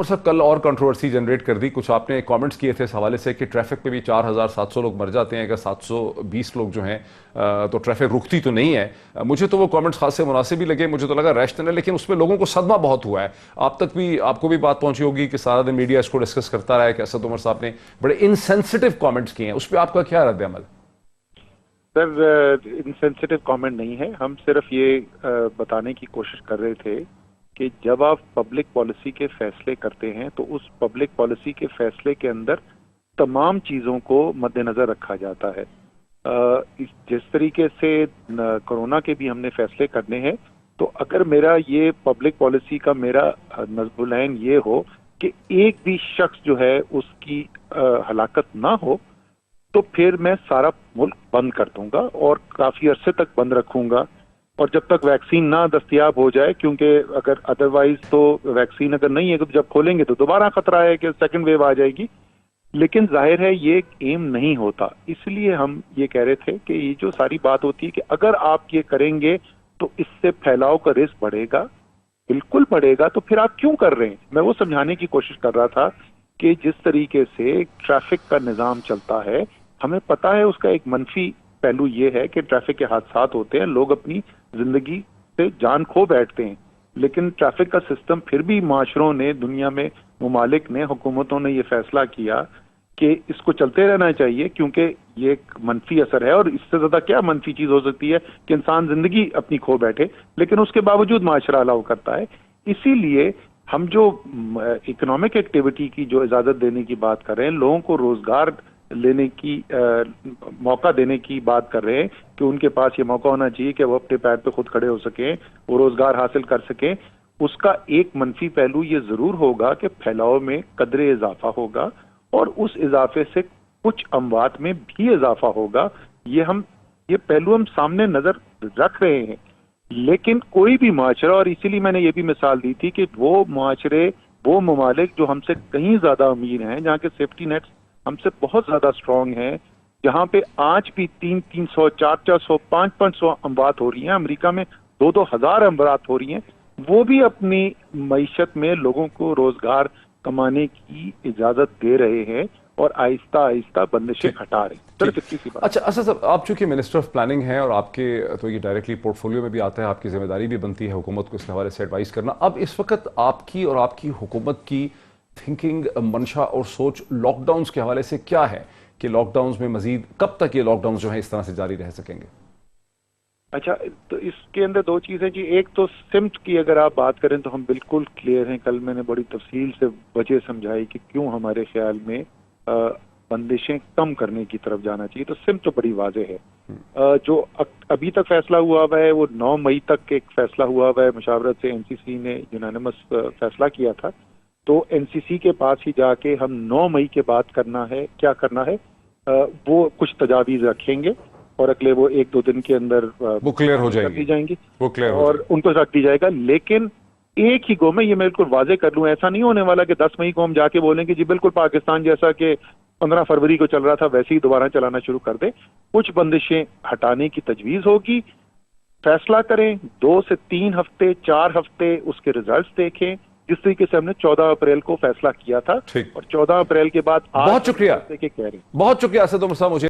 صاحب کل اور کنٹروورسی جنریٹ کر دی، کچھ آپ نے کامنٹس کیے تھے اس حوالے سے کہ ٹریفک پہ بھی 4700 لوگ مر جاتے ہیں، اگر 720 لوگ جو ہیں تو ٹریفک رکتی تو نہیں ہے۔ مجھے تو وہ کامنٹس خاصے مناسب ہی لگے، مجھے تو لگا ریشنل ہے، لیکن اس پہ لوگوں کو صدمہ بہت ہوا ہے۔ آپ کو بھی بات پہنچی ہوگی کہ سارا دن میڈیا اس کو ڈسکس کرتا رہا ہے کہ اسد عمر صاحب نے بڑے انسینسٹیو کامنٹس کیے ہیں، اس پہ آپ کا کیا رد عمل؟ سر، انسینسٹیو کامنٹ نہیں ہے، ہم صرف یہ بتانے کی کوشش کر رہے تھے کہ جب آپ پبلک پالیسی کے فیصلے کرتے ہیں تو اس پبلک پالیسی کے فیصلے کے اندر تمام چیزوں کو مد نظر رکھا جاتا ہے۔ جس طریقے سے کورونا کے بھی ہم نے فیصلے کرنے ہیں، تو اگر میرا یہ پبلک پالیسی کا میرا نصب العین یہ ہو کہ ایک بھی شخص جو ہے اس کی ہلاکت نہ ہو، تو پھر میں سارا ملک بند کر دوں گا اور کافی عرصے تک بند رکھوں گا، اور جب تک ویکسین نہ دستیاب ہو جائے، کیونکہ اگر ادروائز تو ویکسین اگر نہیں ہے تو جب کھولیں گے تو دوبارہ خطرہ ہے کہ سیکنڈ ویو آ جائے گی۔ لیکن ظاہر ہے یہ ایک ایم نہیں ہوتا، اس لیے ہم یہ کہہ رہے تھے کہ یہ جو ساری بات ہوتی ہے کہ اگر آپ یہ کریں گے تو اس سے پھیلاؤ کا رسک بڑھے گا، بالکل بڑھے گا، تو پھر آپ کیوں کر رہے ہیں؟ میں وہ سمجھانے کی کوشش کر رہا تھا کہ جس طریقے سے ٹریفک کا نظام چلتا ہے، ہمیں پتا ہے اس کا ایک منفی پہلو یہ ہے کہ ٹریفک کے حادثات ہوتے ہیں، لوگ اپنی زندگی سے جان کھو بیٹھتے ہیں، لیکن ٹریفک کا سسٹم پھر بھی معاشروں نے، دنیا میں ممالک نے، حکومتوں نے یہ فیصلہ کیا کہ اس کو چلتے رہنا چاہیے، کیونکہ یہ ایک منفی اثر ہے، اور اس سے زیادہ کیا منفی چیز ہو سکتی ہے کہ انسان زندگی اپنی کھو بیٹھے، لیکن اس کے باوجود معاشرہ الاؤ کرتا ہے۔ اسی لیے ہم جو اکنامک ایکٹیویٹی کی جو اجازت دینے کی بات کر رہے ہیں، لوگوں کو روزگار لینے کی موقع دینے کی بات کر رہے ہیں کہ ان کے پاس یہ موقع ہونا چاہیے کہ وہ اپنے پیر پہ خود کھڑے ہو سکیں، وہ روزگار حاصل کر سکیں، اس کا ایک منفی پہلو یہ ضرور ہوگا کہ پھیلاؤ میں قدرے اضافہ ہوگا، اور اس اضافے سے کچھ اموات میں بھی اضافہ ہوگا۔ یہ پہلو ہم سامنے نظر رکھ رہے ہیں، لیکن کوئی بھی معاشرہ، اور اسی لیے میں نے یہ بھی مثال دی تھی کہ وہ معاشرے، وہ ممالک جو ہم سے کہیں زیادہ امیر ہیں، جہاں کے سیفٹی نیٹس ہم سے بہت زیادہ اسٹرانگ ہیں، جہاں پہ آج بھی 300 400 500 اموات ہو رہی ہیں، امریکہ میں 2,000 اموات ہو رہی ہیں، وہ بھی اپنی معیشت میں لوگوں کو روزگار کمانے کی اجازت دے رہے ہیں اور آہستہ آہستہ بندشیں ہٹا رہے ہیں۔ صرف اتنی سی بات۔ اچھا اسد صاحب، آپ چونکہ منسٹر آف پلاننگ ہیں اور آپ کے تو یہ ڈائریکٹلی پورٹ فولیو میں بھی آتا ہے، آپ کی ذمہ داری بھی بنتی ہے حکومت کو اس حوالے سے ایڈوائز کرنا، اب اس وقت آپ کی اور آپ کی حکومت کی تھنکنگ، منشا اور سوچ لاک ڈاؤنز کے حوالے سے کیا ہے کہ لاک ڈاؤنز میں مزید کب تک یہ لاک ڈاؤنز جو ہیں اس طرح سے جاری رہ سکیں گے؟ اچھا، تو اس کے اندر دو چیزیں جی، ایک تو سمت کی اگر آپ بات کریں تو ہم بالکل کلیئر ہیں، کل میں نے بڑی تفصیل سے وجہ سمجھائی کہ کیوں ہمارے خیال میں بندشیں کم کرنے کی طرف جانا چاہیے، تو سمت تو بڑی واضح ہے۔ جو ابھی تک فیصلہ ہوا ہوا ہے وہ 9 مئی تک ایک فیصلہ ہوا ہوا ہے، مشاورت سے این سی سی نے یونانیمس فیصلہ کیا تھا، تو این سی سی کے پاس ہی جا کے ہم 9 مئی کے بعد کیا کرنا ہے، وہ کچھ تجاویز رکھیں گے، اور اگلے وہ 1-2 دن کے اندر وہ کلیئر ہو جائیں گی اور ان کو رکھ دی جائے گا۔ لیکن ایک ہی گو میں یہ میں بالکل واضح کر لوں، ایسا نہیں ہونے والا کہ 10 مئی کو ہم جا کے بولیں کہ جی بالکل پاکستان جیسا کہ 15 فروری کو چل رہا تھا ویسے ہی دوبارہ چلانا شروع کر دیں۔ کچھ بندشیں ہٹانے کی تجویز ہوگی، فیصلہ کریں، 2 سے 3 ہفتے 4 ہفتے اس کے ریزلٹس دیکھیں، جس طریقے سے ہم نے 14 اپریل کو فیصلہ کیا تھا، اور 14 اپریل کے بعد بہت شکریہ، کہہ رہے ہیں۔ بہت شکریہ اسد عمر صاحب، مجھے